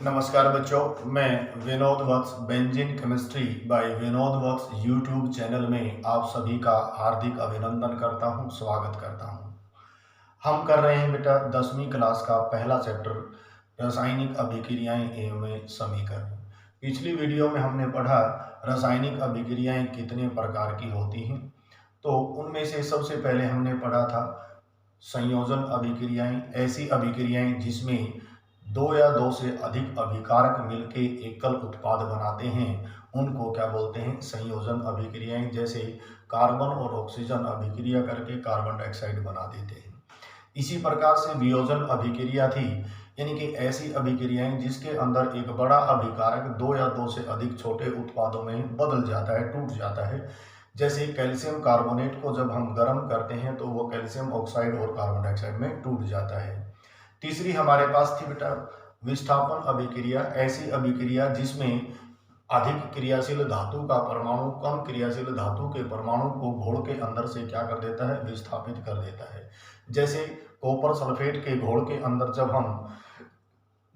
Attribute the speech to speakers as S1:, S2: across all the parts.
S1: नमस्कार बच्चों, मैं Vinod Vats Benzene chemistry by Vinod Vats YouTube channel में आप सभी का हार्दिक अभिनंदन करता हूं, स्वागत करता हूं। हम कर रहे हैं बेटा 10वीं क्लास का पहला चैप्टर रासायनिक अभिक्रियाएं एवं समीकरण। पिछली वीडियो में हमने पढ़ा रासायनिक अभिक्रियाएं कितने प्रकार की होती हैं। तो उनमें से सबसे पहले हमने पढ़ा था संयोजन अभिक्रियाएं, ऐसी अभिक्रियाएं जिसमें दो या दो से अधिक अभिकारक मिलके एकल उत्पाद बनाते हैं, उनको क्या बोलते हैं? संयोजन अभिक्रियाएं। जैसे कार्बन और ऑक्सीजन अभिक्रिया करके कार्बन डाइऑक्साइड बना देते हैं। इसी प्रकार से वियोजन अभिक्रिया थी, यानी कि ऐसी अभिक्रियाएं जिसके अंदर एक बड़ा अभिकारक दो या दो से अधिक छोटे उत्पादों में बदल जाता है, टूट जाता है। जैसे कैल्शियम कार्बोनेट को जब हम गर्म करते हैं तो वो कैल्शियम ऑक्साइड और कार्बन डाइऑक्साइड में टूट जाता है। तीसरी हमारे पास थी बेटा विस्थापन अभिक्रिया, ऐसी अभिक्रिया जिसमें अधिक क्रियाशील धातु का परमाणु कम क्रियाशील धातु के परमाणु को घोल के अंदर से क्या कर देता है? विस्थापित कर देता है। जैसे कॉपर सल्फेट के घोल के अंदर जब हम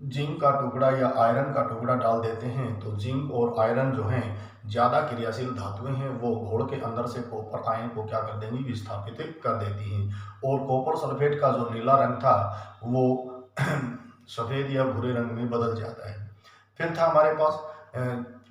S1: जिंक का टुकड़ा या आयरन का टुकड़ा डाल देते हैं तो जिंक और आयरन जो हैं ज़्यादा क्रियाशील धातुएं हैं, वो घोल के अंदर से कॉपर आयन को क्या कर देंगी? विस्थापित कर देती हैं। और कॉपर सल्फेट का जो नीला रंग था वो सफ़ेद या भूरे रंग में बदल जाता है। फिर था हमारे पास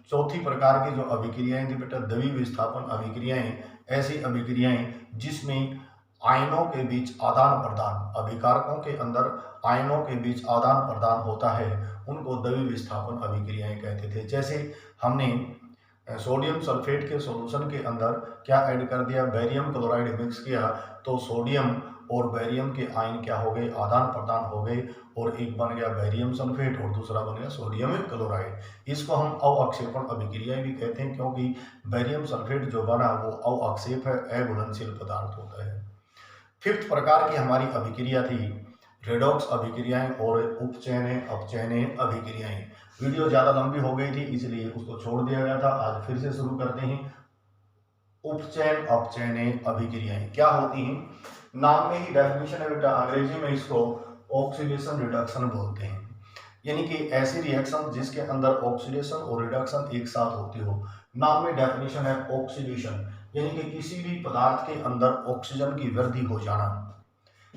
S1: चौथी प्रकार की जो अभिक्रियाएं थी बेटा द्वि विस्थापन अभिक्रियाएं, ऐसी अभिक्रियाएं जिसमें आयनों के बीच आदान प्रदान, अभिकारकों के अंदर आयनों के बीच आदान प्रदान होता है, उनको द्वि विस्थापन अभिक्रियाएं कहते थे। जैसे हमने सोडियम सल्फेट के सॉल्यूशन के अंदर क्या ऐड कर दिया? बेरियम क्लोराइड मिक्स किया तो सोडियम और बेरियम के आयन क्या हो गए? आदान प्रदान हो गए, और एक बन गया बेरियम सल्फेट और दूसरा बन गया सोडियम क्लोराइड। इसको हम अवक्षेपण अभिक्रिया भी कहते हैं, क्योंकि बेरियम सल्फेट जो बना वो अवक्षेप है, अघुलनशील पदार्थ होता है। फिफ्थ प्रकार की हमारी अभिक्रिया थी रेडॉक्स अभिक्रियाएं और उपचयन अपचयन अभिक्रियाएं। वीडियो ज़्यादा लंबी हो गई थी इसलिए उसको छोड़ दिया गया था, आज फिर से शुरू करते हैं। उपचयन अपचयन अभिक्रियाएं क्या होती हैं? नाम में ही डेफिनेशन है बेटा, अंग्रेजी में इसको ऑक्सीडेशन रिडक्शन बोलते हैं, यानी कि ऐसी रिएक्शन जिसके अंदर ऑक्सीडेशन और रिडक्शन एक साथ होती हो। नाम में डेफिनेशन है ऑक्सीडेशन, यानी कि किसी भी पदार्थ के अंदर ऑक्सीजन की वृद्धि हो जाना।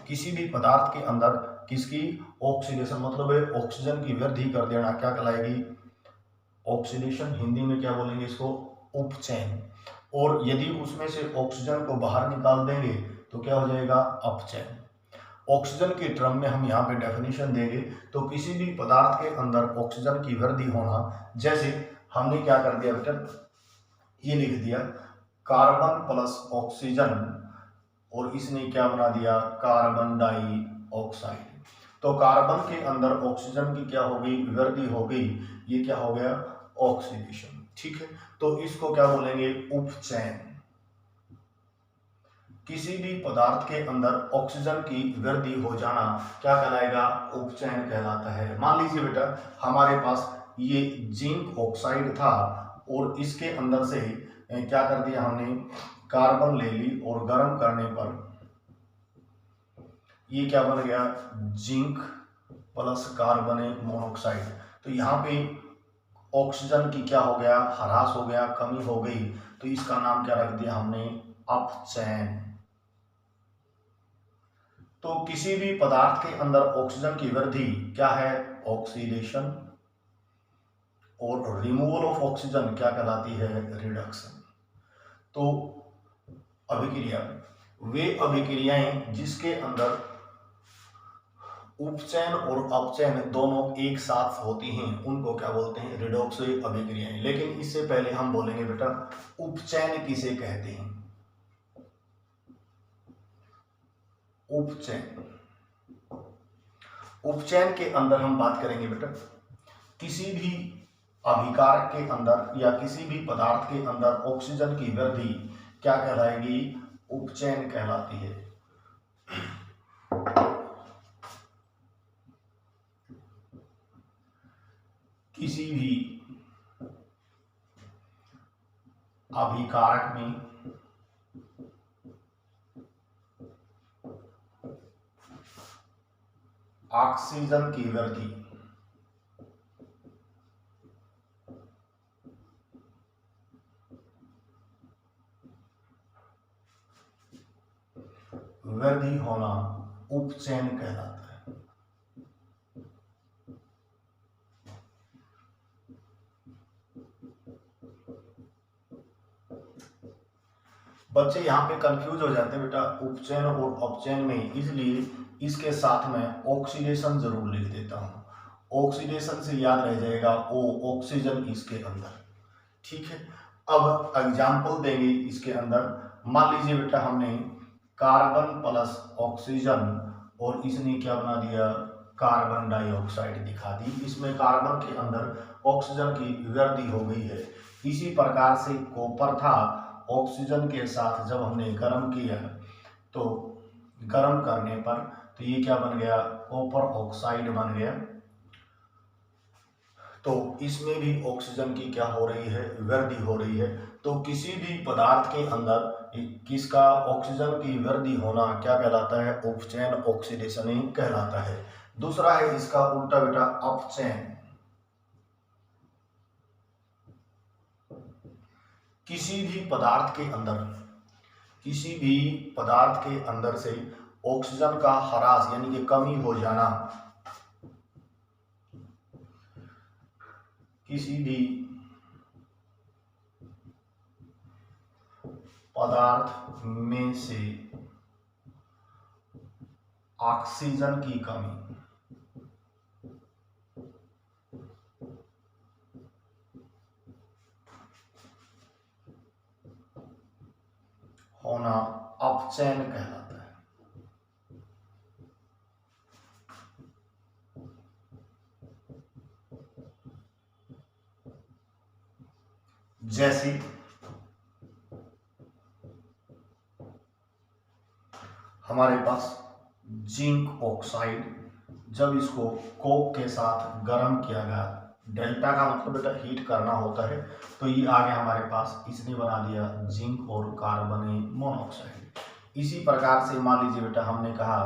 S1: किसी भी पदार्थ के अंदर किसकी? ऑक्सीडेशन, मतलब है ऑक्सीजन की वृद्धि कर देना, क्या कहलाएगी? ऑक्सीडेशन। हिंदी में क्या बोलेंगे इसको? उपचयन। और यदि उसमें से ऑक्सीजन को बाहर निकाल देंगे तो क्या हो जाएगा? अपचयन। ऑक्सीजन के टर्म में हम यहाँ पे डेफिनेशन देंगे तो किसी भी पदार्थ के अंदर ऑक्सीजन की वृद्धि होना, जैसे हमने क्या कर दिया बेटा, ये लिख दिया कार्बन प्लस ऑक्सीजन, और इसने क्या बना दिया? Carbon dioxide. तो कार्बन के अंदर ऑक्सीजन की क्या हो गई? वृद्धि हो गई, ये क्या हो गया? ऑक्सीडेशन। ठीक है, तो इसको क्या बोलेंगे? उपचयन। किसी भी पदार्थ के अंदर ऑक्सीजन की वृद्धि हो जाना क्या कहलाएगा? उपचयन कहलाता है। मान लीजिए बेटा हमारे पास ये जिंक ऑक्साइड था और इसके अंदर से क्या कर दिया हमने? कार्बन ले ली और गर्म करने पर ये क्या बन गया? Zinc plus carbon monoxide. तो यहाँ पे ऑक्सीजन की क्या हो गया? ह्रास हो गया, कमी हो गई, तो इसका नाम क्या रख दिया हमने? अपचयन। तो किसी भी पदार्थ के अंदर ऑक्सीजन की वृद्धि क्या है? ऑक्सीडेशन। और रिमूवल ऑफ ऑक्सीजन क्या कहलाती है? रिडक्शन। तो अभिक्रिया, वे अभिक्रियाएं जिसके अंदर उपचयन और अपचयन दोनों एक साथ होती हैं उनको क्या बोलते हैं? रिडॉक्स अभिक्रियाएं। लेकिन इससे पहले हम बोलेंगे बेटा उपचयन किसे कहते हैं? उपचयन। उपचयन के अंदर हम बात करेंगे बेटा किसी भी अभिकारक के अंदर या किसी भी पदार्थ के अंदर ऑक्सीजन की वृद्धि क्या कहलाएगी? उपचयन कहलाती है। किसी भी अभिकारक में ऑक्सीजन की वृद्धि वृद्धि होना उपचयन कहलाता है। बच्चे यहाँ पे कंफ्यूज हो जाते हैं बेटा उपचयन और अपचयन में, इसलिए इसके साथ में ऑक्सीडेशन जरूर लिख देता हूँ। ऑक्सीडेशन से याद रह जाएगा ओ ऑक्सीजन इसके अंदर, ठीक है। अब एग्जाम्पल देंगे इसके अंदर। मान लीजिए बेटा हमने कार्बन प्लस ऑक्सीजन और इसने क्या बना दिया, कार्बन डाइऑक्साइड दिखा दी। इसमें कार्बन के अंदर ऑक्सीजन की वृद्धि हो गई है। इसी प्रकार से कॉपर था, ऑक्सीजन के साथ जब हमने गर्म किया तो गर्म करने पर तो ये क्या बन गया, कॉपर ऑक्साइड बन गया। तो इसमें भी ऑक्सीजन की क्या हो रही है, वृद्धि हो रही है। तो किसी भी पदार्थ के अंदर किसका ऑक्सीजन की वृद्धि होना क्या कहलाता है, उपचयन ऑक्सीडेशन कहलाता है। दूसरा है इसका उल्टा बेटा अपचयन। किसी भी पदार्थ के अंदर, किसी भी पदार्थ के अंदर से ऑक्सीजन का ह्रास यानी कि कमी हो जाना, किसी भी पदार्थ में से ऑक्सीजन की कमी होना अपचयन कहलाता है। जैसे हमारे पास जिंक ऑक्साइड, जब इसको कोक के साथ गर्म किया गया, डेल्टा का मतलब बेटा हीट करना होता है, तो ये आ गया हमारे पास, इसने बना दिया जिंक और कार्बन मोनोऑक्साइड। इसी प्रकार से मान लीजिए बेटा हमने कहा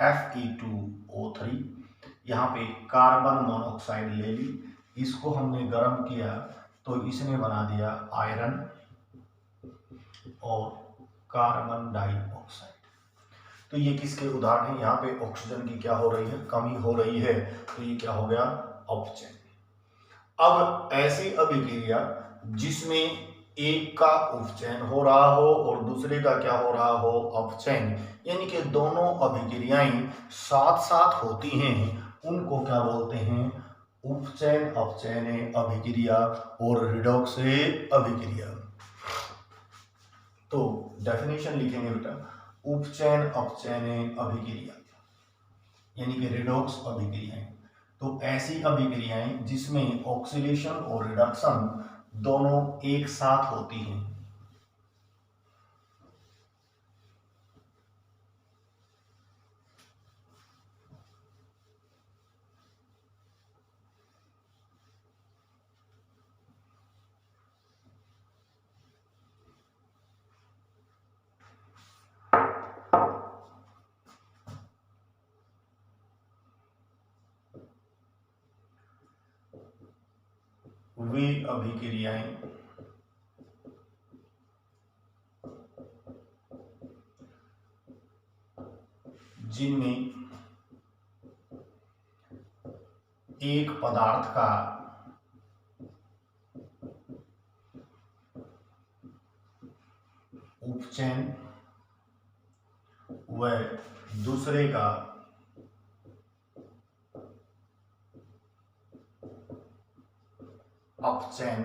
S1: Fe2O3, यहाँ पे कार्बन मोनोऑक्साइड ले ली, इसको हमने गर्म किया तो इसने बना दिया आयरन और कार्बन डाइऑक्साइड। तो ये किसके उदाहरण है, यहाँ पे ऑक्सीजन की क्या हो रही है, कमी हो रही है, तो ये क्या हो गया, अपचयन। अब ऐसी अभिक्रिया जिसमें एक का उपचयन हो रहा हो और दूसरे का क्या हो रहा हो, अपचयन, यानी कि दोनों अभिक्रियाएं साथ साथ होती हैं, उनको क्या बोलते हैं, उपचयन अपचयन अभिक्रिया और रिडॉक्स अभिक्रिया। तो डेफिनेशन लिखेंगे बेटा, उपचयन अपचयन अभिक्रिया यानी कि रिडॉक्स अभिक्रियाएं, तो ऐसी अभिक्रियाएं जिसमें ऑक्सीडेशन और रिडक्शन दोनों एक साथ होती हैं। वे अभिक्रियाएं जिनमें एक पदार्थ का उपचयन व दूसरे का अपचयन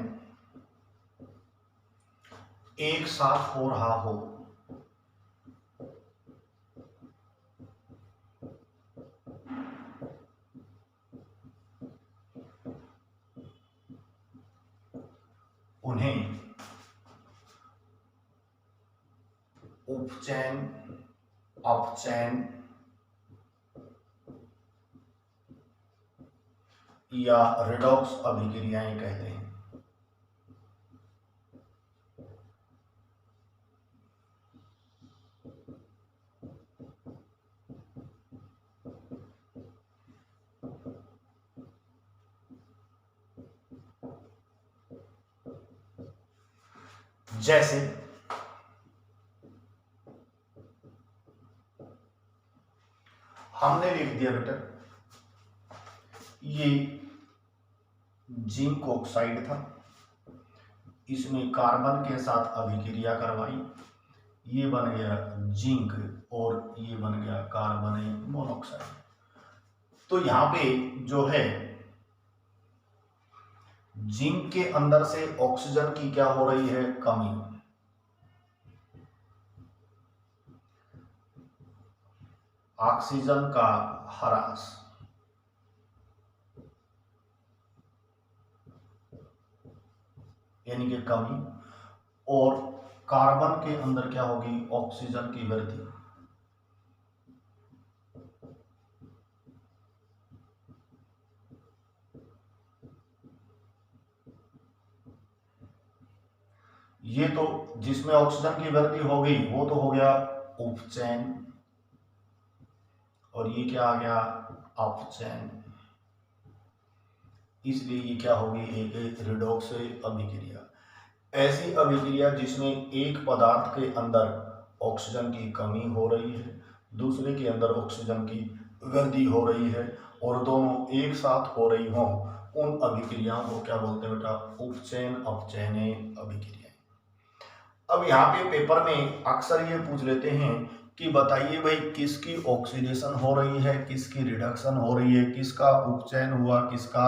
S1: एक साथ हो रहा हो, उन्हें उपचयन अपचयन या रिडॉक्स अभिक्रियाएं कहते हैं। जैसे दिया बेटा, ये जिंक ऑक्साइड था, इसमें कार्बन के साथ अभिक्रिया करवाई, ये बन गया जिंक और ये बन गया कार्बन मोनोऑक्साइड। तो यहाँ पे जो है जिंक के अंदर से ऑक्सीजन की क्या हो रही है, कमी, ऑक्सीजन का ह्रास, यानी कि कमी, और कार्बन के अंदर क्या होगी, ऑक्सीजन की वृद्धि। ये तो जिसमें ऑक्सीजन की वृद्धि हो गई वो तो हो गया उपचयन, और ये क्या आ गया, अपचयन। इसलिए ये क्या होगी, एक रिडॉक्स अभिक्रिया। ऐसी अभिक्रिया जिसमें एक पदार्थ के अंदर ऑक्सीजन की कमी हो रही है, दूसरे के अंदर ऑक्सीजन की वृद्धि हो रही है, और दोनों एक साथ हो रही हों, उन अभिक्रियाओं को क्या बोलते हैं बेटा, उपचयन अपचयन अभिक्रिया। अब यहाँ पे पेपर में अक्सर ये पूछ लेते हैं कि बताइए भाई किसकी ऑक्सीडेशन हो रही है, किसकी रिडक्शन हो रही है, किसका उपचयन हुआ, किसका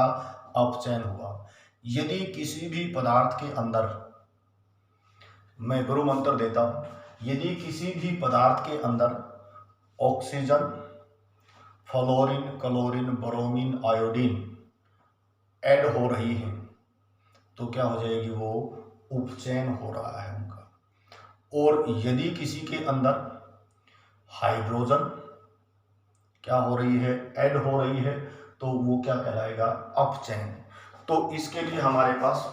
S1: अपचयन हुआ। यदि किसी भी पदार्थ के अंदर, मैं गुरु मंत्र देता हूं, यदि किसी भी पदार्थ के अंदर oxygen, fluorine, chlorine, bromine, iodine add हो रही है तो क्या हो जाएगी, वो उपचयन हो रहा है उनका। और यदि किसी के अंदर हाइड्रोजन क्या हो रही है, ऐड हो रही है, तो वो क्या कहलाएगा, अपचयन। तो इसके लिए हमारे पास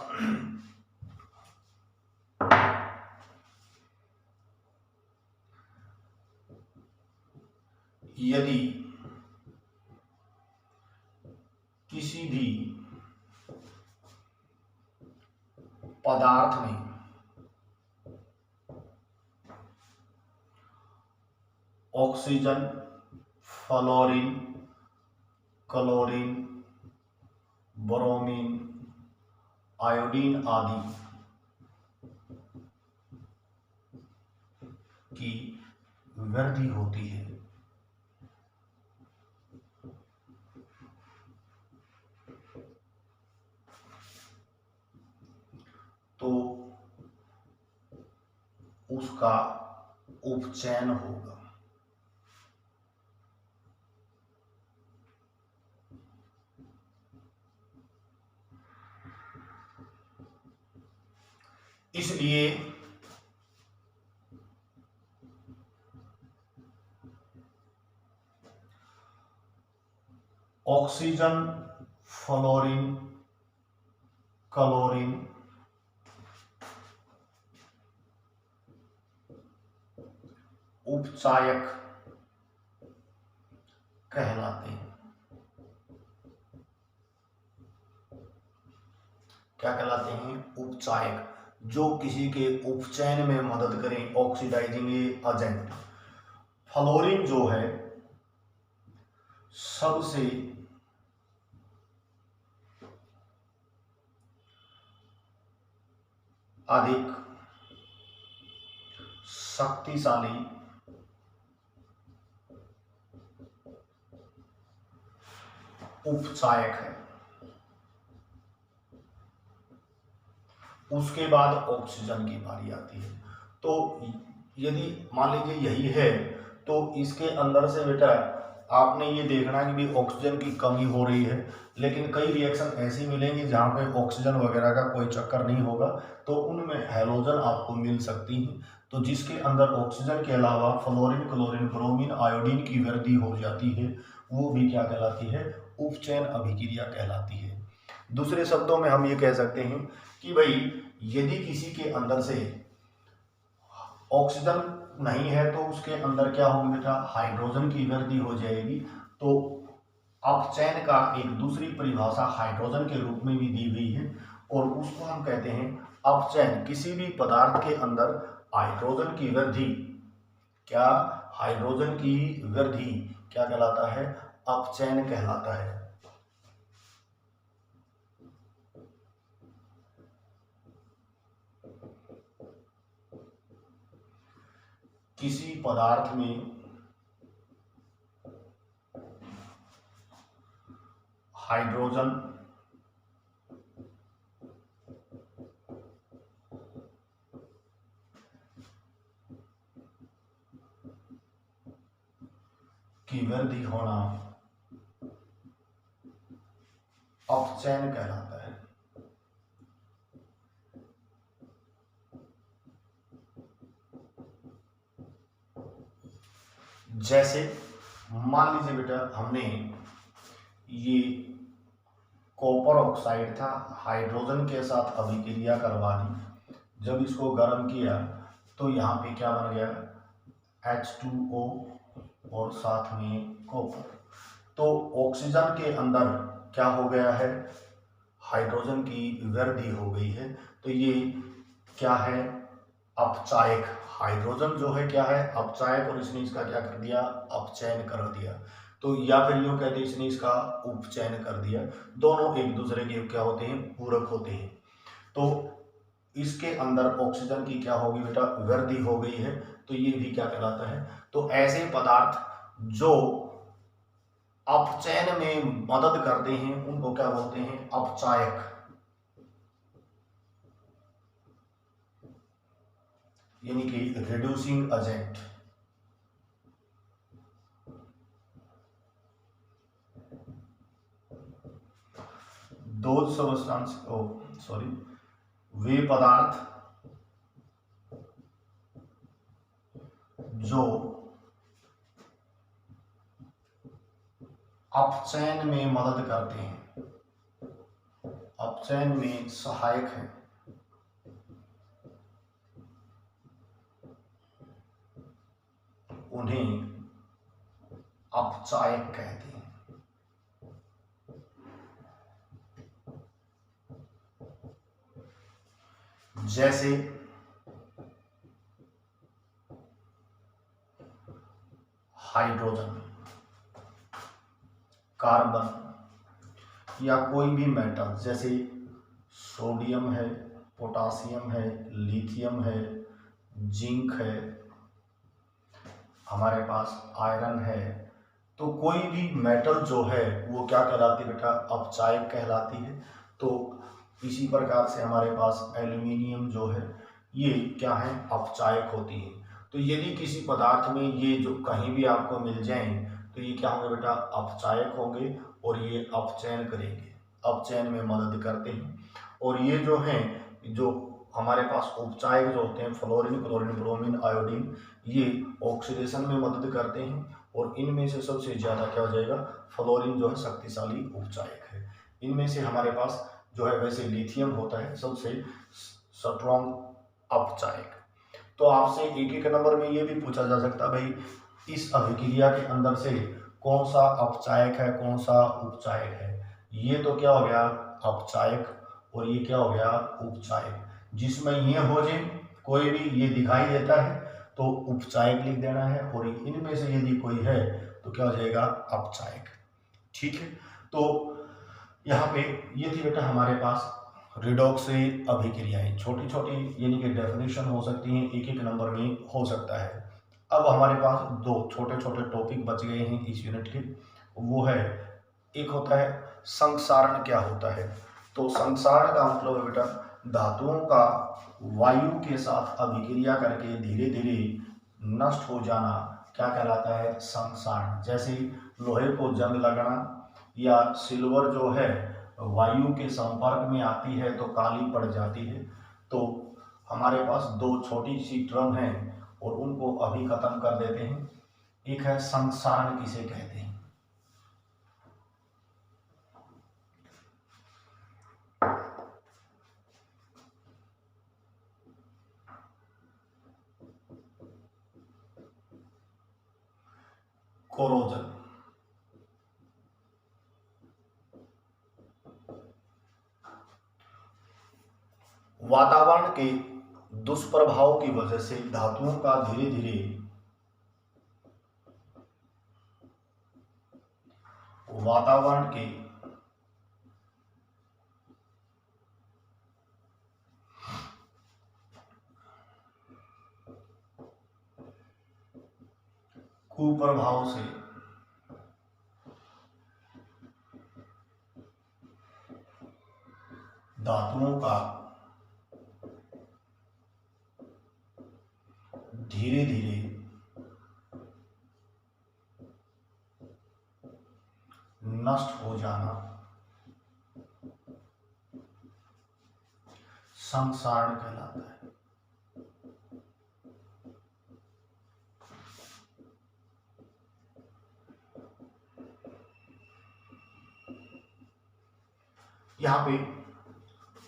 S1: यदि किसी भी पदार्थ में oxygen, fluorine, chlorine, bromine, iodine आदि की वृद्धि होती है, तो उसका उपचयन होगा। इसलिए ऑक्सीजन, फ्लोरीन, क्लोरीन, उपचायक कहलाते हैं। क्या कहलाते हैं, उपचायक, जो किसी के उपचयन में मदद करें, ऑक्सीडाइजिंग एजेंट। फ्लोरीन जो है सबसे अधिक शक्तिशाली उपचायक है। उसके बाद ऑक्सीजन की बारी आती है। तो यदि मान लीजिए यही है तो इसके अंदर से बेटा आपने ये देखना है कि भी ऑक्सीजन की कमी हो रही है, लेकिन कई रिएक्शन ऐसी मिलेंगी जहाँ पे ऑक्सीजन वगैरह का कोई चक्कर नहीं होगा, तो उनमें हैलोजन आपको मिल सकती है। तो जिसके अंदर ऑक्सीजन के अलावा फ्लोरीन, क्लोरीन, ब्रोमीन, आयोडीन की वृद्धि हो जाती है, वो भी क्या कहलाती है, उपचयन अभिक्रिया कहलाती है। दूसरे शब्दों में हम ये कह सकते हैं कि भाई यदि किसी के अंदर से ऑक्सीजन नहीं है तो उसके अंदर क्या होगी बेटा, हाइड्रोजन की वृद्धि हो जाएगी। तो अपचयन का एक दूसरी परिभाषा हाइड्रोजन के रूप में भी दी गई है, और उसको हम कहते हैं अपचयन। किसी भी पदार्थ के अंदर हाइड्रोजन की वृद्धि, क्या हाइड्रोजन की वृद्धि क्या कहलाता है, अपचयन कहलाता है। किसी पदार्थ में हाइड्रोजन की वृद्धि होना अपचयन कहलाता है। जैसे मान लीजिए बेटा, हमने ये कॉपर ऑक्साइड था, हाइड्रोजन के साथ अभिक्रिया करवा दी। जब इसको गर्म किया तो यहाँ पे क्या बन गया, H2O और साथ में कॉपर। तो ऑक्सीजन के अंदर क्या हो गया है, हाइड्रोजन की वृद्धि हो गई है। तो ये क्या है, अपचायक। हाइड्रोजन जो है क्या है, अपचायक, और इसने इसका क्या कर दिया, अपचयन कर दिया। तो या फिर यूं कहते हैं इसने इसका उपचयन कर दिया। दोनों एक दूसरे के क्या होते हैं, पूरक होते हैं। तो इसके अंदर ऑक्सीजन की क्या होगी बेटा, वृद्धि हो गई है। तो ये भी क्या कहलाता है। तो ऐसे पदार्थ जो अपचयन में मदद करते हैं उनको क्या बोलते हैं, अपचायक, यानी कि रिड्यूसिंग एजेंट। दोज सब्सटेंस, वे पदार्थ जो अपचयन में मदद करते हैं, अपचयन में सहायक हैं, उन्हें अपचायक कहते हैं। जैसे हाइड्रोजन, कार्बन या कोई भी मेटल, जैसे सोडियम है, पोटासियम है, लिथियम है, जिंक है, हमारे पास आयरन है। तो कोई भी मेटल जो है वो क्या कहलाती है बेटा, अपचायक कहलाती है। तो इसी प्रकार से हमारे पास एल्यूमिनियम जो है ये क्या है, अपचायक होती है। तो यदि किसी पदार्थ में ये जो कहीं भी आपको मिल जाएं तो ये क्या होंगे बेटा, अपचायक होंगे और ये अपचयन करेंगे, अपचयन में मदद करते हैं। और ये जो हैं, जो हमारे पास उपचायक जो होते हैं, फ्लोरीन, क्लोरीन, ब्रोमीन, आयोडीन, ये ऑक्सीडेशन में मदद करते हैं। और इनमें से सबसे ज़्यादा क्या हो जाएगा, फ्लोरीन जो है शक्तिशाली उपचायक है। इनमें से हमारे पास जो है वैसे लिथियम होता है सबसे स्ट्रॉन्ग अपचायक। तो आपसे एक एक नंबर में ये भी पूछा जा सकता है भाई, इस अभिक्रिया के अंदर से कौन सा अपचायक है, कौन सा उपचायक है। ये तो क्या हो गया, अपचायक, और ये क्या हो गया, उपचायक। जिसमें ये हो जाए कोई भी ये दिखाई देता है तो उपचायक लिख देना है, और इनमें से यदि कोई है तो क्या हो जाएगा, अपचायक। ठीक है। तो यहाँ पे ये थी बेटा हमारे पास रिडॉक्स से अभिक्रियाएं, छोटी छोटी यानी कि डेफिनेशन हो सकती हैं, एक एक नंबर में हो सकता है। अब हमारे पास दो छोटे छोटे टॉपिक बच गए हैं इस यूनिट के। वो है, एक होता है संक्षारण क्या होता है। तो संक्षारण का मतलब है बेटा धातुओं का वायु के साथ अभिक्रिया करके धीरे धीरे नष्ट हो जाना क्या कहलाता है, संक्षारण। जैसे लोहे को जंग लगना, या सिल्वर जो है वायु के संपर्क में आती है तो काली पड़ जाती है। तो हमारे पास दो छोटी सी टर्म हैं और उनको अभी खत्म कर देते हैं। एक है संक्षारण, किसे कहते हैं। कोरोजन। वातावरण के दुष्प्रभाव की वजह से धातुओं का धीरे धीरे वातावरण के कुप्रभाव से धातुओं का धीरे धीरे नष्ट हो जाना संक्षारण कहलाता है। यहां पे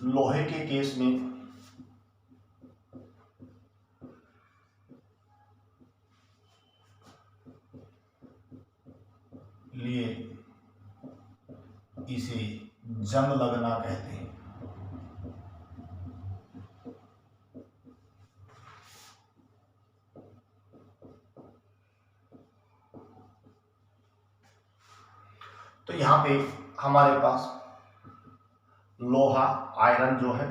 S1: लोहे के केस में लिए इसे जंग लगना कहते हैं। तो यहां पे हमारे पास लोहा आयरन जो है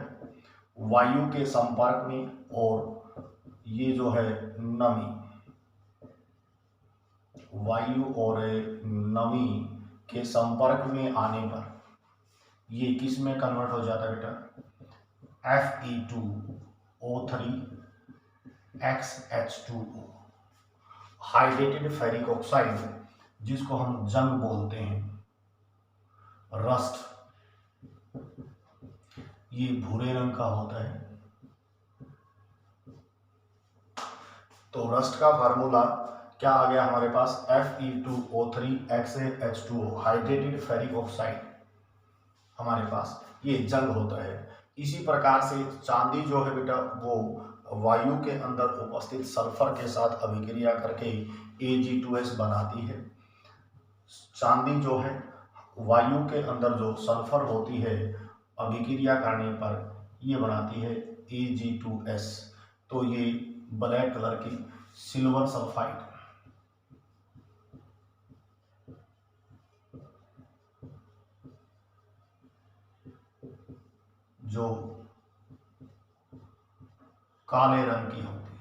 S1: वायु के संपर्क में, और ये जो है नमी, वायु और नमी के संपर्क में आने पर ये किस में कन्वर्ट हो जाता है बेटा? Fe2O3 XH2O, hydrated ferric oxide, जिसको हम जंग बोलते हैं, रस्ट, ये भूरे रंग का होता है। तो रस्ट का फार्मूला क्या आ गया हमारे पास? Fe2O3 XH2O, hydrated ferric oxide हमारे पास ये जंग होता है। इसी प्रकार से चांदी जो है बेटा वो वायु के अंदर उपस्थित सल्फर के साथ अभिक्रिया करके Ag2S बनाती है। चांदी जो है वायु के अंदर जो सल्फर होती है अभिक्रिया करने पर ये बनाती है Ag2S। तो ये ब्लैक कलर की सिल्वर सल्फाइड जो काले रंग की होती है।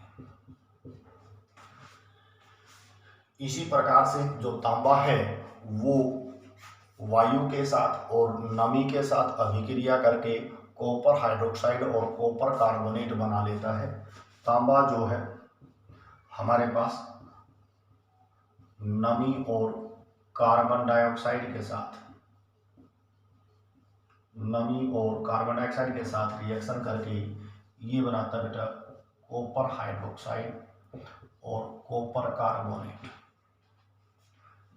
S1: इसी प्रकार से जो तांबा है वो वायु के साथ और नमी के साथ अभिक्रिया करके कॉपर हाइड्रोक्साइड और कॉपर कार्बोनेट बना लेता है। तांबा जो है हमारे पास नमी और कार्बन डाइऑक्साइड के साथ, नमी और कार्बन डाइऑक्साइड के साथ रिएक्शन करके ये बनाता है बेटा कॉपर हाइड्रोक्साइड और कॉपर कार्बोनेट,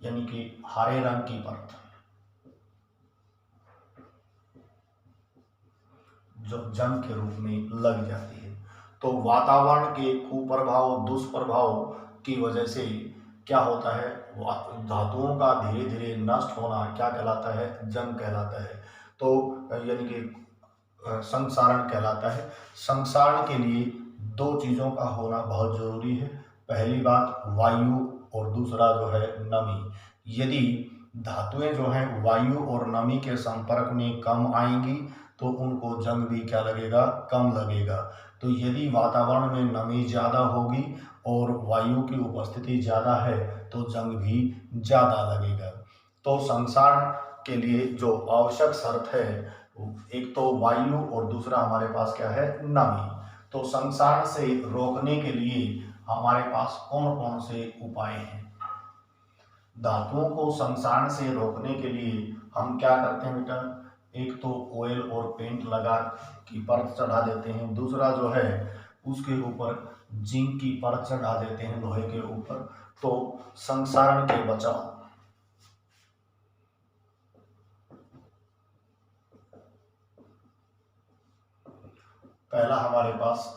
S1: यानी कि हरे रंग की परत जो जंग के रूप में लग जाती है। तो वातावरण के कुप्रभाव दुष्प्रभाव की वजह से क्या होता है? धातुओं का धीरे धीरे नष्ट होना क्या कहलाता है? जंग कहलाता है। तो यानी कि संक्षारण कहलाता है। संक्षारण के लिए दो चीज़ों का होना बहुत जरूरी है। पहली बात वायु और दूसरा जो है नमी। यदि धातुएं जो हैं वायु और नमी के संपर्क में कम आएंगी तो उनको जंग भी क्या लगेगा? कम लगेगा। तो यदि वातावरण में नमी ज़्यादा होगी और वायु की उपस्थिति ज़्यादा है तो जंग भी ज़्यादा लगेगा। तो संक्षारण के लिए जो आवश्यक शर्त है, एक तो वायु और दूसरा हमारे पास क्या है? नमी। तो संक्षारण से रोकने के लिए हमारे पास कौन कौन से उपाय हैं? धातुओं को संक्षारण से रोकने के लिए हम क्या करते हैं बेटा? एक तो ऑयल और पेंट लगा की परत चढ़ा देते हैं, दूसरा जो है उसके ऊपर जिंक की परत चढ़ा देते हैं लोहे के ऊपर। तो संक्षारण के बचाव, पहला हमारे पास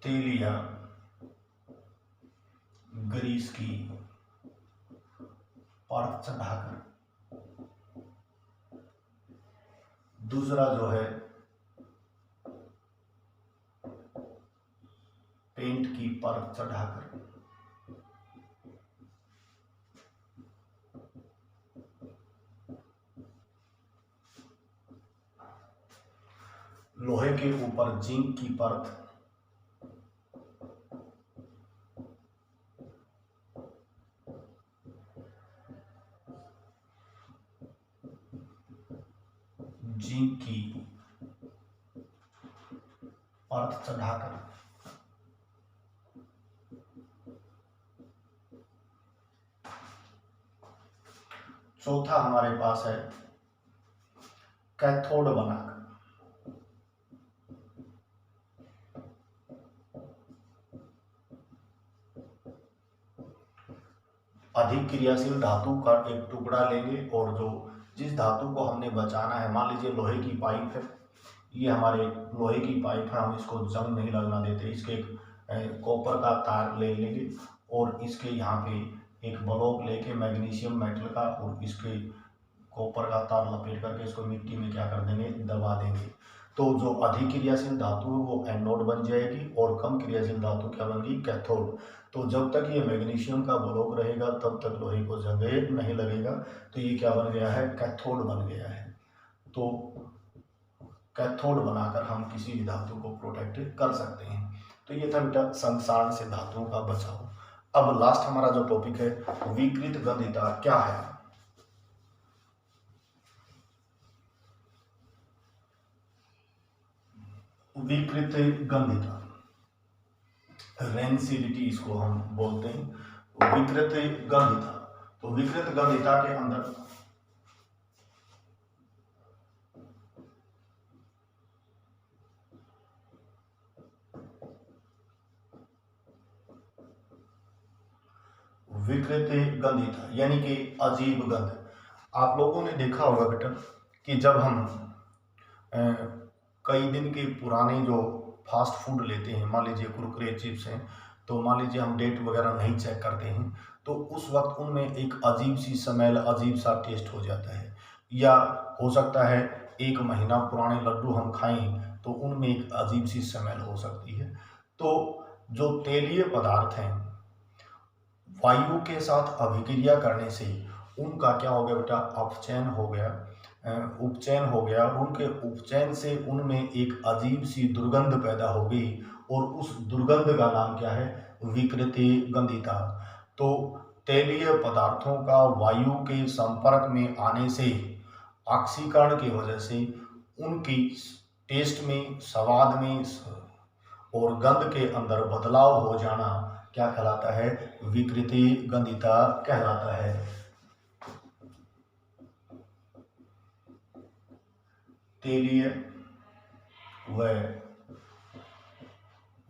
S1: तेल या ग्रीस की परत चढ़ाकर, दूसरा जो है पेंट की परत चढ़ाकर, लोहे के ऊपर जिंक की परत, जिंक की परत चढ़ाकर चौथा हमारे पास है कैथोड बनाकर। अधिक क्रियाशील धातु का एक टुकड़ा लेंगे और जो जिस धातु को हमने बचाना है, मान लीजिए लोहे की पाइप है, ये हमारे लोहे की पाइप है, हम इसको जंग नहीं लगना देते, इसके कॉपर का तार ले लेंगे और इसके यहाँ पे एक ब्लॉक लेके मैग्नीशियम मेटल का और इसके कॉपर का तार लपेट करके इसको मिट्टी में क्या कर देंगे, दबा देंगे। तो जो अधिक क्रियाशील धातु है वो एनोड बन जाएगी और कम क्रियाशील धातु क्या बन गई, कैथोड। तो जब तक ये मैग्नीशियम का ब्लॉक रहेगा तब तक लोहे को जंग नहीं लगेगा। तो ये क्या बन गया है, कैथोड बन गया है। तो कैथोड बनाकर हम किसी भी धातु को प्रोटेक्ट कर सकते हैं। तो ये था बेटा संसार से धातुओं का बचाव। अब लास्ट हमारा जो टॉपिक है, विकृत गंधिता क्या है। विकृत गंधिता, रेंसिडिटी इसको हम बोलते हैं, विकृत गंधिता। तो विकृत गंधिता के अंदर विकृत गंधिता यानी कि अजीब गंध। आप लोगों ने देखा होगा बेटा कि जब हम कई दिन के पुराने जो फास्ट फूड लेते हैं, मान लीजिए कुरकुरे चिप्स हैं, तो मान लीजिए हम डेट वगैरह नहीं चेक करते हैं, तो उस वक्त उनमें एक अजीब सी स्मेल, अजीब सा टेस्ट हो जाता है। या हो सकता है 1 महीना पुराने लड्डू हम खाएं तो उनमें एक अजीब सी स्मेल हो सकती है। तो जो तेलीय पदार्थ हैं, वायु के साथ अभिक्रिया करने से उनका क्या हो गया बेटा, अपचयन हो गया, उपचयन हो गया और उनके उपचयन से उनमें एक अजीब सी दुर्गंध पैदा हो गई और उस दुर्गंध का नाम क्या है, विकृति गंधिता। तो तेलीय पदार्थों का वायु के संपर्क में आने से, ऑक्सीकरण की वजह से उनकी टेस्ट में, स्वाद में और गंध के अंदर बदलाव हो जाना क्या कहलाता है, विकृति गंधिता कहलाता है। तेलीय व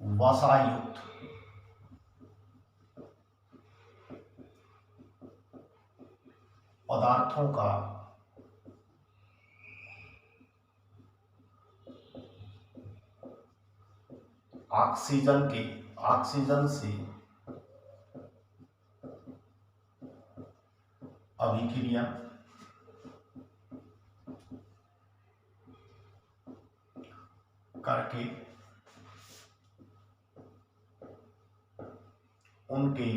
S1: वसायुक्त पदार्थों का ऑक्सीजन से अभिक्रिया करके उनके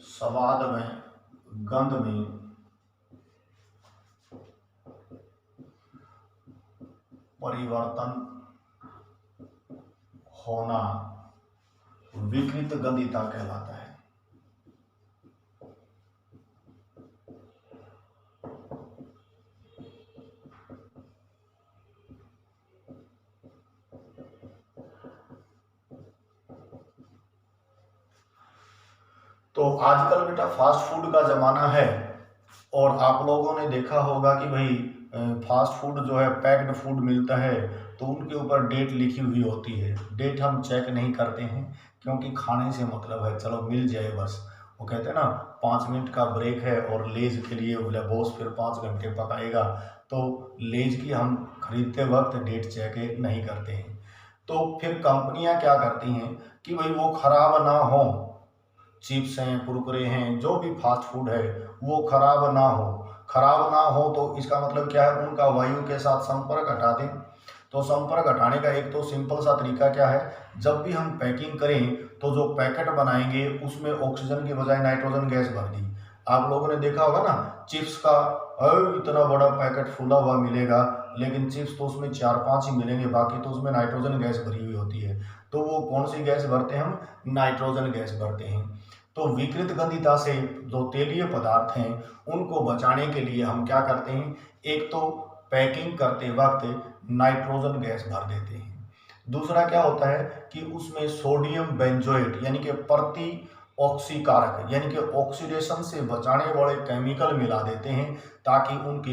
S1: स्वाद में, गंध में परिवर्तन होना विकृत गंधिता कहलाता है। तो आजकल बेटा फास्ट फूड का ज़माना है और आप लोगों ने देखा होगा कि भाई फास्ट फूड जो है, पैक्ड फूड मिलता है तो उनके ऊपर डेट लिखी हुई होती है। डेट हम चेक नहीं करते हैं क्योंकि खाने से मतलब है, चलो मिल जाए बस। वो कहते हैं ना 5 मिनट का ब्रेक है और लेज के लिए बोले बॉस फिर 5 घंटे पकाएगा, तो लेज की हम खरीदते वक्त डेट चेक नहीं करते हैं। तो फिर कंपनियां क्या करती हैं कि भाई वो खराब ना हो, चिप्स हैं, कुरकुरे हैं, जो भी फास्ट फूड है वो खराब ना हो। खराब ना हो तो इसका मतलब क्या है, उनका वायु के साथ संपर्क हटा दें। तो संपर्क हटाने का एक तो सिंपल सा तरीका क्या है, जब भी हम पैकिंग करें तो जो पैकेट बनाएंगे उसमें ऑक्सीजन की बजाय नाइट्रोजन गैस भर दी। आप लोगों ने देखा होगा ना, चिप्स का इतना बड़ा पैकेट फूला हुआ मिलेगा, लेकिन चिप्स तो उसमें 4-5 ही मिलेंगे, बाकी तो उसमें नाइट्रोजन गैस भरी हुई होती है। तो वो कौन सी गैस भरते हैं हम? नाइट्रोजन गैस भरते हैं। तो विकृत गंधिता से जो तेलीय पदार्थ हैं उनको बचाने के लिए हम क्या करते हैं? एक तो पैकिंग करते वक्त नाइट्रोजन गैस भर देते हैं। दूसरा क्या होता है कि उसमें सोडियम बेंजोएट यानी कि प्रति ऑक्सीकारक यानी कि ऑक्सीडेशन से बचाने वाले केमिकल मिला देते हैं, ताकि उनके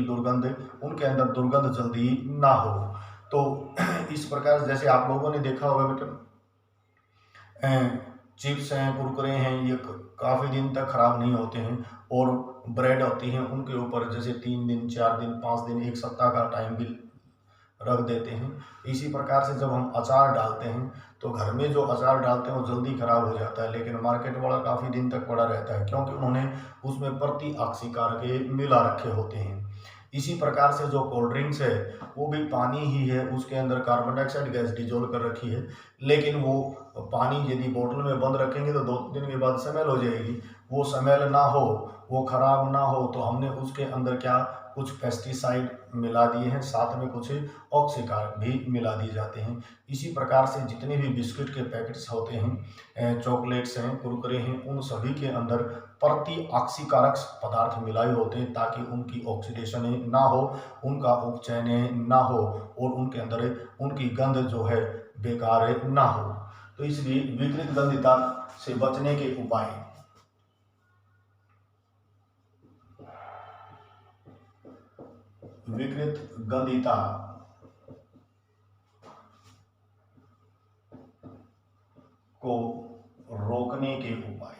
S1: अंदर दुर्गंध जल्दी ना हो। तो इस प्रकार जैसे आप लोगों ने देखा होगा बेटा, चिप्स हैं, कुरकुरे हैं, ये काफ़ी दिन तक खराब नहीं होते हैं। और ब्रेड होती हैं उनके ऊपर जैसे 3 दिन, 4 दिन, 5 दिन, 1 सप्ताह का टाइम भी रख देते हैं। इसी प्रकार से जब हम अचार डालते हैं तो घर में जो अचार डालते हैं वो जल्दी खराब हो जाता है, लेकिन मार्केट वाला काफ़ी दिन तक पड़ा रहता है, क्योंकि उन्होंने उसमें प्रति ऑक्सीकारक मिला रखे होते हैं। इसी प्रकार से जो कोल्ड ड्रिंक्स है वो भी पानी ही है, उसके अंदर कार्बन डाइऑक्साइड गैस डिजोल्व कर रखी है, लेकिन वो पानी यदि बोतल में बंद रखेंगे तो 2 दिन के बाद स्मेल हो जाएगी। वो स्मेल ना हो, वो खराब ना हो, तो हमने उसके अंदर क्या कुछ पेस्टिसाइड मिला दिए हैं, साथ में कुछ ऑक्सीकारक भी मिला दिए जाते हैं। इसी प्रकार से जितने भी बिस्किट के पैकेट्स होते हैं, चॉकलेट्स हैं, कुरकुरे हैं, उन सभी के अंदर प्रति ऑक्सीकारक पदार्थ मिलाए होते हैं, ताकि उनकी ऑक्सीडेशन ना हो, उनका उपचयन ना हो, और उनके अंदर उनकी गंध जो है बेकार ना हो। तो इसलिए विकृत गंधिता से बचने के उपाय, विकृत गंधिता को रोकने के उपाय।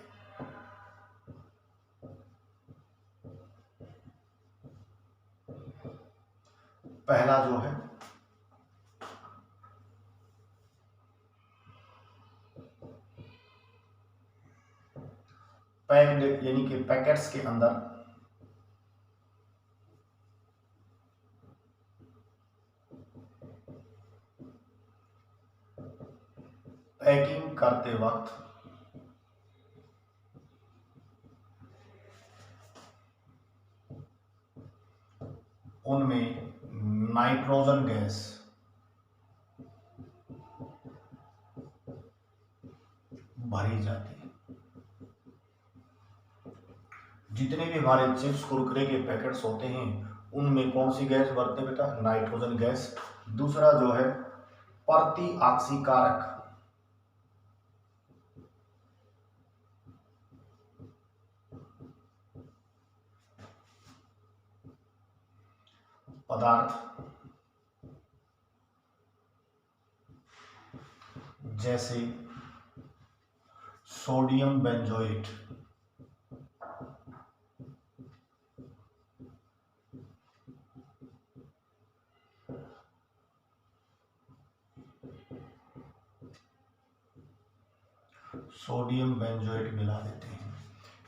S1: पहला जो है, पैक्ड यानी कि पैकेट्स के अंदर पैकिंग करते वक्त उनमें नाइट्रोजन गैस भरी जाती है। जितने भी हमारे चिप्स कुरकुरे के पैकेट्स होते हैं उनमें कौन सी गैस भरते हैं बेटा? Nitrogen gas. दूसरा जो है प्रति ऑक्सीकारक पदार्थ जैसे सोडियम बेंजोएट, सोडियम बेंजोएट मिला देते हैं,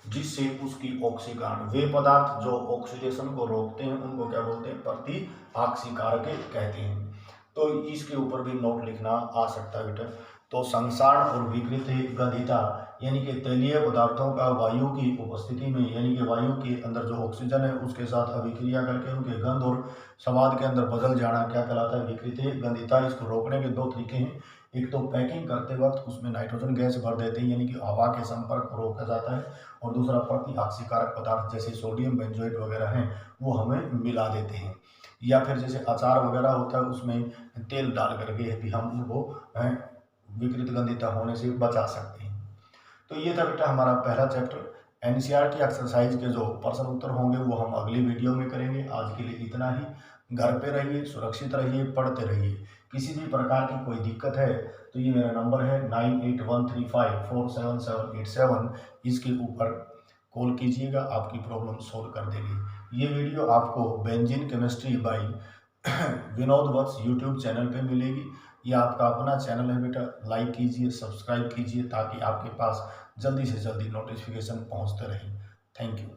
S1: जिससे उसकी ऑक्सीकरण, वे पदार्थ जो ऑक्सीडेशन को रोकते हैं उनको क्या बोलते हैं? प्रति ऑक्सीकारक कहते हैं। तो इसके ऊपर भी नोट लिखना आ सकता है बेटा। तो संसार और विकृत गंधिता यानी कि तैलीय पदार्थों का वायु की उपस्थिति में, यानी कि वायु के अंदर जो ऑक्सीजन है उसके साथ अभिक्रिया करके उनके गंध और स्वाद के अंदर बदल जाना क्या कहलाता है? विकृत गंधिता। इसको रोकने के 2 तरीके हैं। एक तो पैकिंग करते वक्त उसमें नाइट्रोजन गैस भर देते हैं, यानी कि हवा के संपर्क को रोका जाता है, और दूसरा प्रति ऑक्सीकारक पदार्थ जैसे सोडियम बेंजोएट वगैरह हैं वो हमें मिला देते हैं। या फिर जैसे अचार वगैरह होता है उसमें तेल डाल करके भी हम उनको विकृत गंधिता होने से बचा सकते हैं। तो ये था बेटा हमारा पहला चैप्टर। एनसीईआरटी एक्सरसाइज के जो प्रश्न उत्तर होंगे वो हम अगली वीडियो में करेंगे। आज के लिए इतना ही। घर पे रहिए, सुरक्षित रहिए, पढ़ते रहिए। किसी भी प्रकार की कोई दिक्कत है तो ये मेरा नंबर है 9813547787। इसके ऊपर कॉल कीजिएगा, आपकी प्रॉब्लम सॉल्व कर देगी। ये वीडियो आपको benzene chemistry by Vinod Vats YouTube channel पे मिलेगी। ये आपका अपना चैनल है बेटा, लाइक कीजिए, सब्सक्राइब कीजिए, ताकि आपके पास जल्दी से जल्दी नोटिफिकेशन पहुंचते रहे। Thank you.